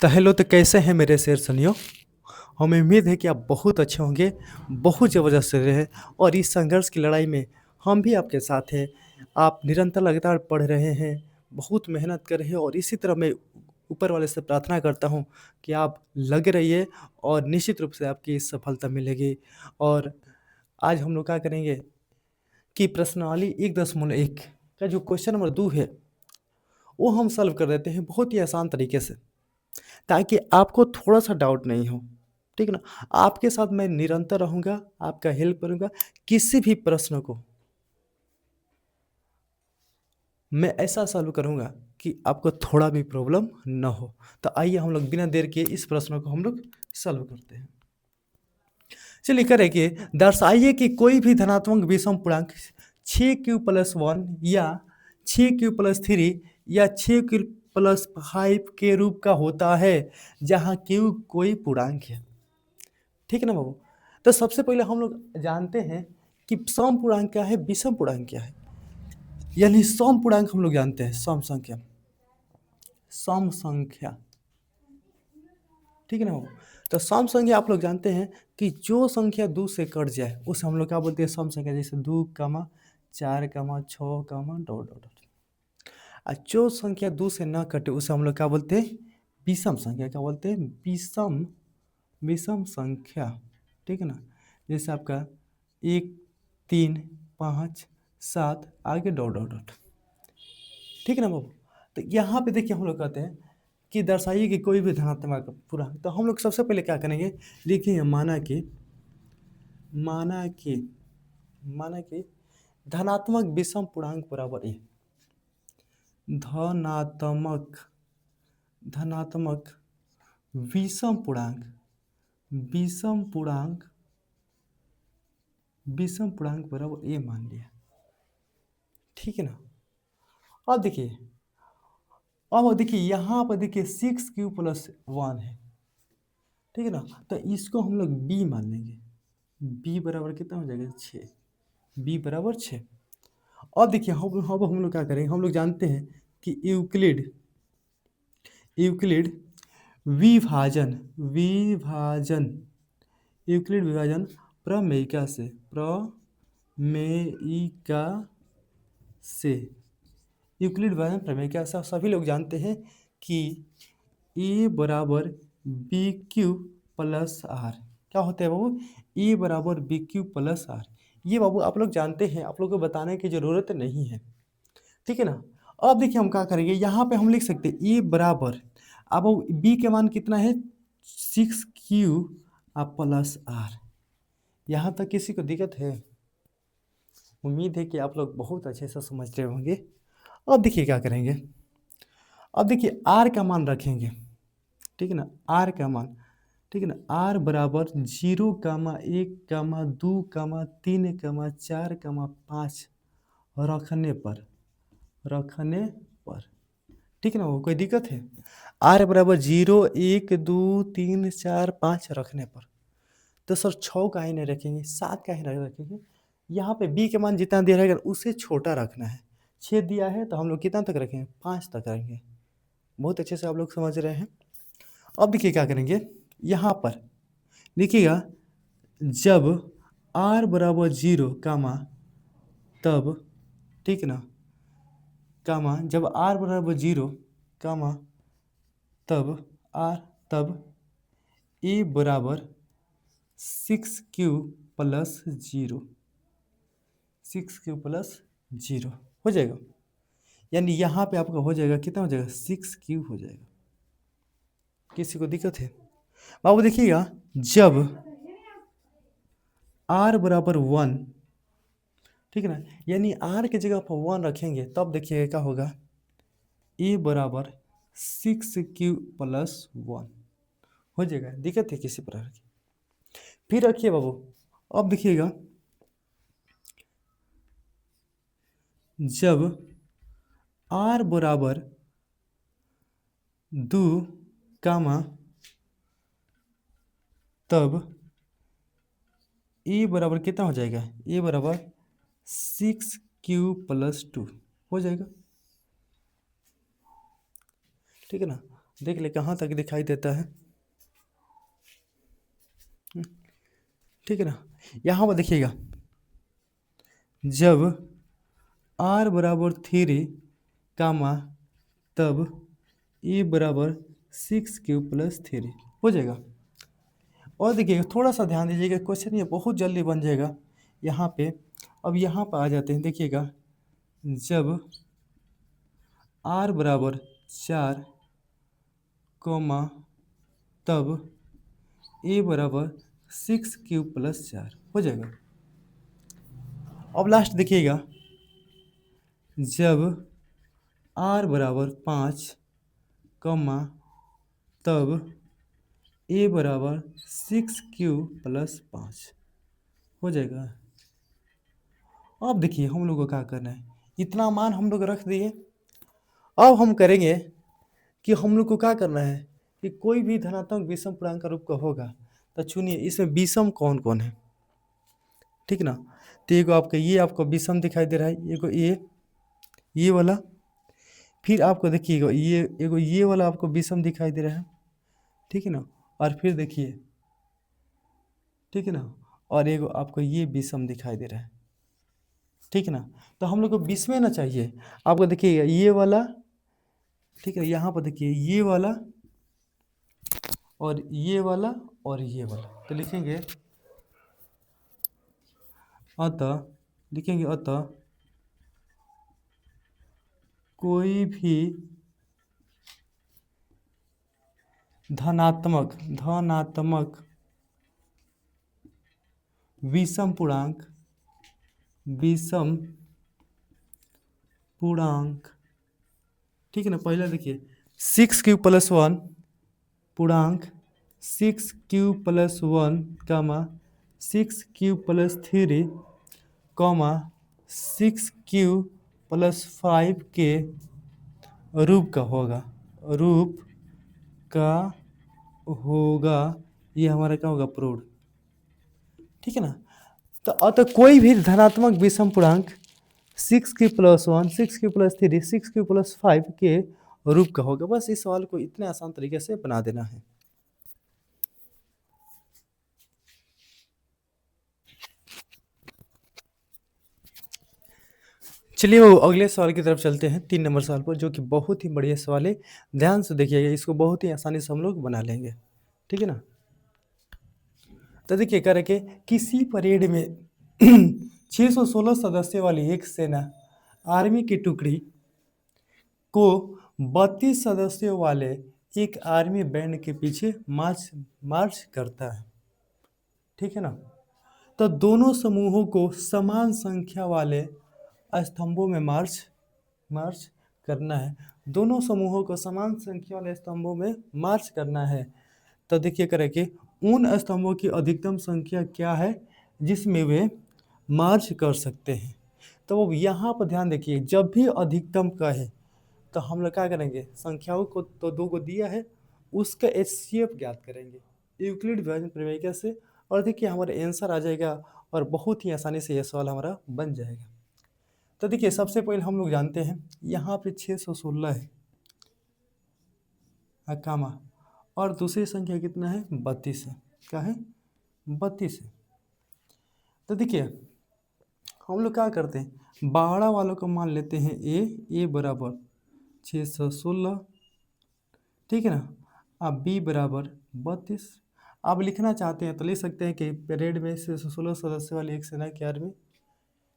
तो हेलो, तो कैसे हैं मेरे शेर सुनियो। हमें उम्मीद है कि आप बहुत अच्छे होंगे, बहुत ज़बरदस्त रहे और इस संघर्ष की लड़ाई में हम भी आपके साथ हैं। आप निरंतर लगातार पढ़ रहे हैं, बहुत मेहनत कर रहे हैं और इसी तरह मैं ऊपर वाले से प्रार्थना करता हूँ कि आप लगे रहिए और निश्चित रूप से आपकी सफलता मिलेगी। और आज हम लोग क्या करेंगे कि प्रश्नावली 1.1 का जो क्वेश्चन नंबर 2 है, वो हम सॉल्व कर देते हैं बहुत ही आसान तरीके से, ताकि आपको थोड़ा-सा डाउट नहीं हो, ठीक है ना? आपके साथ मैं निरंतर रहूँगा, आपका हेल्प करूँगा, किसी भी प्रश्न को मैं ऐसा सॉल्व करूँगा कि आपको थोड़ा भी प्रॉब्लम ना हो। तो आइए हम लोग बिना देर किए इस प्रश्न को हम लोग सॉल्व करते हैं। चलिए करें कि दर्शाइए कि कोई भी धनात्मक विषम पूर्णांक 6q+1 या 6q+3 या 6q+5 के रूप का होता है, जहाँ q कोई पूर्णांक है। ठीक है ना बाबू? तो सबसे पहले हम लोग जानते हैं कि सम पूर्णांक क्या है, विषम पूर्णांक क्या है। यानी सम पूर्णांक हम लोग जानते हैं, सम संख्या, सम संख्या, ठीक है ना बाबू? तो सम संख्या आप लोग जानते हैं कि जो संख्या 2 से कट जाए उसे हम लोग क्या बोलते हैं, सम संख्या। जैसे 2, 4, 6, डॉट डॉट। और जो संख्या 2 से ना कटे उसे हम लोग क्या बोलते हैं, विषम संख्या। क्या बोलते हैं, विषम, विषम संख्या, ठीक है ना। जैसे आपका 1, 3, 5, 7 आगे डॉट डॉट डॉट, ठीक है ना बाबू। तो यहाँ पे देखिए हम लोग कहते हैं कि दर्शाइए कि कोई भी धनात्मक पूर्णांक। तो हम लोग सबसे पहले क्या करेंगे, लिखिए माना कि, माना कि, माना कि धनात्मक विषम पूर्णांक बराबर ए। धनात्मक, धनात्मक विषम पूर्णांक, विषम पूर्णांक, विषम पूर्णांक बराबर ए मान लिया, ठीक है ना। अब देखिए, अब देखिए यहाँ पर देखिए 6q+1 है, ठीक है ना। तो इसको हम लोग b मान लेंगे। b बराबर कितना हो जाएगा, 6। b बराबर 6। अब देखिए अब हम लोग क्या करेंगे, हम लोग जानते हैं कि यूक्लिड, यूक्लिड विभाजन, विभाजन, यूक्लिड विभाजन प्रमेयिका से, प्रमेयिका से, यूक्लिड विभाजन प्रमेयिका से सभी लोग जानते हैं कि ए बराबर बी क्यू प्लस आर। क्या होता है बाबू, ए बराबर बी क्यू प्लस आर। ये बाबू आप लोग जानते हैं, आप लोग को बताने की ज़रूरत नहीं है, ठीक है ना। अब देखिए हम क्या करेंगे, यहाँ पे हम लिख सकते हैं ए बराबर, अब बी के मान कितना है, 6q प्लस आर। यहाँ तक किसी को दिक्कत है? उम्मीद है कि आप लोग बहुत अच्छे से समझ रहे होंगे। अब देखिए क्या करेंगे, अब देखिए आर का मान रखेंगे, ठीक है ना, आर का मान, ठीक है ना। आर बराबर 0, 1, 2, 3, 4, 5 रखने पर, रखने पर, ठीक है ना। वो कोई दिक्कत है? आर बराबर 0, 1, 2, 3, 4, 5 रखने पर, तो सर 6 का ही नहीं रखेंगे, 7 का ही नहीं रखेंगे। यहाँ पे बी के मान जितना दिया रहेगा उससे छोटा रखना है। 6 दिया है तो हम लोग कितना तक रखेंगे, 5 तक रखेंगे। बहुत अच्छे से आप लोग समझ रहे हैं। अब देखिए क्या करेंगे, यहाँ पर लिखिएगा जब r बराबर 0 कामा तब, ठीक है ना, कामा जब r बराबर 0 कामा तब r, तब a बराबर 6q प्लस 0, 6q प्लस 0 हो जाएगा। यानी यहाँ पे आपका हो जाएगा, कितना हो जाएगा, 6q हो जाएगा। किसी को दिक्कत है? बाबू देखिएगा, जब r बराबर 1, ठीक है ना, यानी r की जगह पर 1 रखेंगे तब देखिएगा क्या होगा, a बराबर 6q प्लस 1 हो जाएगा। दिक्कत है किसी प्रकार की? फिर रखिए बाबू, अब देखिएगा जब r बराबर 2 कामा तब a बराबर कितना हो जाएगा, a बराबर 6q प्लस 2 हो जाएगा, ठीक है ना। देख ले कहाँ तक दिखाई देता है। ठीक है ना। यहाँ पर देखिएगा, जब r बराबर 3 कामा तब e बराबर 6 क्यूब + 3 हो जाएगा। और देखिए थोड़ा सा ध्यान दीजिएगा, क्वेश्चन ये बहुत जल्दी बन जाएगा यहाँ पे। अब यहाँ पर आ जाते हैं, देखिएगा जब r बराबर 4 कोमा तब a बराबर 6 क्यूब + 4 हो जाएगा। अब लास्ट देखिएगा, जब r बराबर 5 कमा तब a बराबर 6 क्यूब + 5 हो जाएगा। अब देखिए हम लोग को क्या करना है, इतना मान हम लोग रख दिए। अब हम करेंगे कि हम लोग को क्या करना है कि कोई भी धनात्मक विषम पूर्णांक का रूप का होगा तो चुनिए इसमें विषम कौन कौन है। ठीक ना। तो एगो आपका ये आपको विषम दिखाई दे रहा है, एगो ये वाला, फिर आपको देखिएगा ये एगो ये वाला आपको विषम दिखाई दे रहा है। ठीक है ना। और फिर देखिए, ठीक है ना, और एगो आपको ये विषम दिखाई दे रहा है। ठीक है ना। तो हम लोग को विषम ना चाहिए, आपको देखिएगा ये वाला, ठीक है, यहाँ पर देखिए ये वाला और ये वाला और ये वाला, तो लिखेंगे अतः कोई भी धनात्मक विषम पूर्णांक ठीक है ना। पहले देखिए 6 क्यूब + 1 पूर्णांक 6 क्यूब + 1 कामा 6 क्यूब + 3 कॉमा 6 क्यूब + 5 के रूप का होगा, ये हमारा क्या होगा, प्रूव्ड। ठीक है ना। तो अतः कोई भी धनात्मक विषम पूर्णांक 6 क्यूब + 1 6 क्यूब + 3 6 क्यूब + 5 के रूप का होगा। बस इस सवाल को इतने आसान तरीके से बना देना है। चलिए वो अगले सवाल की तरफ चलते हैं, 3 नंबर सवाल पर, जो कि बहुत ही बढ़िया सवाल है। ध्यान से देखिएगा, इसको बहुत ही आसानी से हम लोग बना लेंगे। ठीक है ना। तो देखिए कह रहे कि किसी परेड में 616 सदस्यों वाली एक सेना आर्मी की टुकड़ी को 32 सदस्यों वाले एक आर्मी बैंड के पीछे मार्च करता है। ठीक है ना। तो दोनों समूहों को समान संख्या वाले स्तंभों में मार्च करना है। दोनों समूहों को समान संख्या वाले स्तंभों में मार्च करना है। तो देखिए करें कि उन स्तंभों की अधिकतम संख्या क्या है जिसमें वे मार्च कर सकते हैं। तो अब यहाँ पर ध्यान देखिए, जब भी अधिकतम का है तो हम लोग क्या करेंगे, संख्याओं को तो 2 को दिया है, उसका HCF ज्ञात करेंगे यूक्लिड विभाजन प्रमेय से, और देखिए हमारा आंसर आ जाएगा और बहुत ही आसानी से यह सवाल हमारा बन जाएगा। तो देखिए सबसे पहले हम लोग जानते हैं यहाँ पे 616 है कामा, और दूसरी संख्या कितना है, 32 है। क्या है, 32 है। तो देखिए हम लोग क्या करते हैं, 12 वालों को मान लेते हैं ए बराबर 616, ठीक है ना। अब बी बराबर 32। आप लिखना चाहते हैं तो लिख सकते हैं कि परेड में 616 सदस्य वाली एक सेना की आर्मी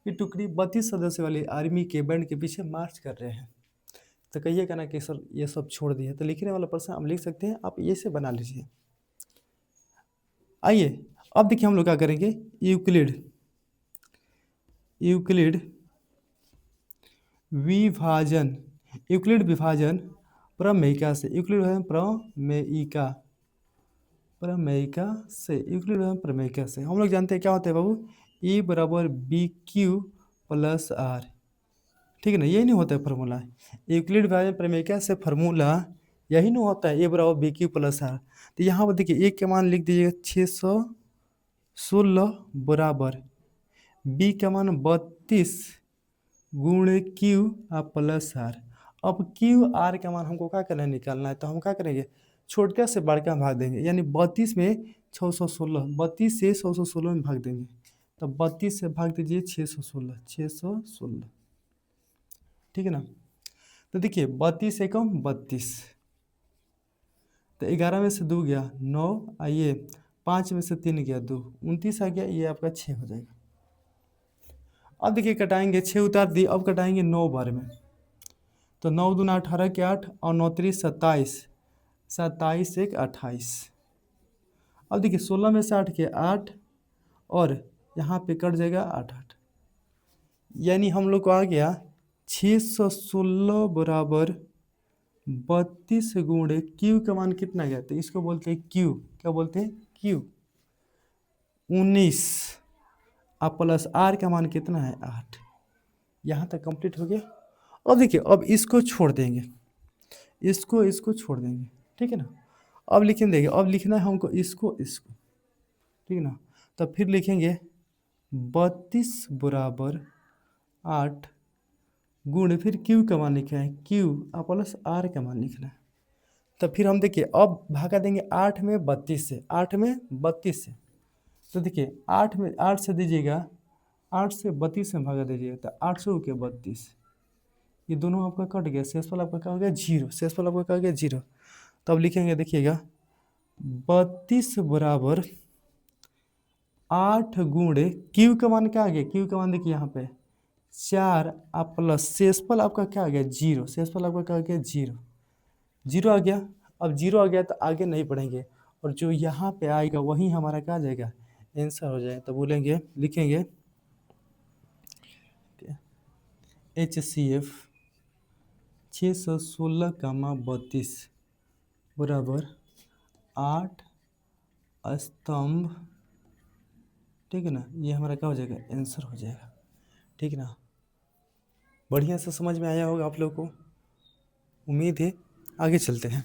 की टुकड़ी 32 सदस्य वाली आर्मी के बैंड के पीछे मार्च कर रहे हैं। तो कहिएगा ना कि सर ये सब छोड़ दिए, तो लिखने वाला प्रश्न आप लिख सकते हैं, आप ये से बना लीजिए। आइए अब देखिए हम लोग क्या करेंगे, यूक्लिड विभाजन प्रमेयिका से, यूक्लिड विभाजन प्रमेयिका से हम लोग जानते हैं क्या होता है बाबू, E बराबर BQ + R। ठीक है ना, यही नहीं होता है फार्मूला, यूक्लिड विभाजन प्रमेयिका से फार्मूला यही नहीं होता है, A बराबर BQ + R। तो यहाँ पर देखिए एक के मान लिख दीजिएगा 616 बराबर B का मान 32 गुणे Q + R, अब क्यू आर का मान हमको क्या करना है, निकालना है। तो हम क्या करेंगे, छोटे से बड़का में भाग देंगे, यानी 32 में 616, 32 से 616 में भाग देंगे। तो 32 से भाग दीजिए 616, 616, ठीक है ना। तो देखिए 32 एकम 32, तो 11 में से 2 गया 9, आइए 5 में से 3 गया 2, 29 आ गया, ये आपका 6 हो जाएगा। अब देखिए कटाएंगे, 6 उतार दिए, अब कटाएंगे 9 बार में। तो 9 दूना 18 के 8 और 9 3 27, 27 1 28। अब देखिए 16 में से 8 के 8 और यहाँ पे कट जाएगा 8 8, यानी हम लोग को आ गया 616 बराबर 32 गुणे क्यू का मान कितना गया, तो इसको बोलते हैं क्यू। क्या बोलते हैं, क्यू। 19 अब प्लस आर का मान कितना है, 8। यहाँ तक कंप्लीट हो गया। अब देखिए अब इसको छोड़ देंगे, इसको छोड़ देंगे, ठीक है ना। अब लिखेंगे, अब लिखना है हमको इसको, ठीक है ना। तो फिर लिखेंगे 32 बराबर 8 गुण, फिर क्यू का मान लिखना है, क्यू और प्लस आर का मान लिखना है। तो फिर हम देखिए अब भागा देंगे 8 में 32 से, 8 में 32 से। तो देखिए 8 में 8 से दीजिएगा, 8 से 32 में भागा दीजिएगा, तो 800 के 32, ये दोनों आपका कट गया, शेषफल आपका क्या हो गया, 0। शेषफल आपका क्या हो गया, 0। तो अब लिखेंगे, देखिएगा 32 बराबर 8 गुणे क्यू का मान क्या आ गया, क्यू का मान देखिए यहाँ पे 4 आप प्लस शेषफल आपका क्या आ गया, 0। शेषफल आपका क्या आ गया, 0, 0 आ गया। अब 0 आ गया तो आगे नहीं बढ़ेंगे, और जो यहाँ पे आएगा वही हमारा क्या आ जाएगा, आंसर हो जाएगा। तो बोलेंगे, लिखेंगे HCF 616, 32 बराबर 8 स्तंभ, ठीक है ना। ये हमारा क्या हो जाएगा, आंसर हो जाएगा, ठीक है ना। बढ़िया से समझ में आया होगा आप लोग को, उम्मीद है। आगे चलते हैं।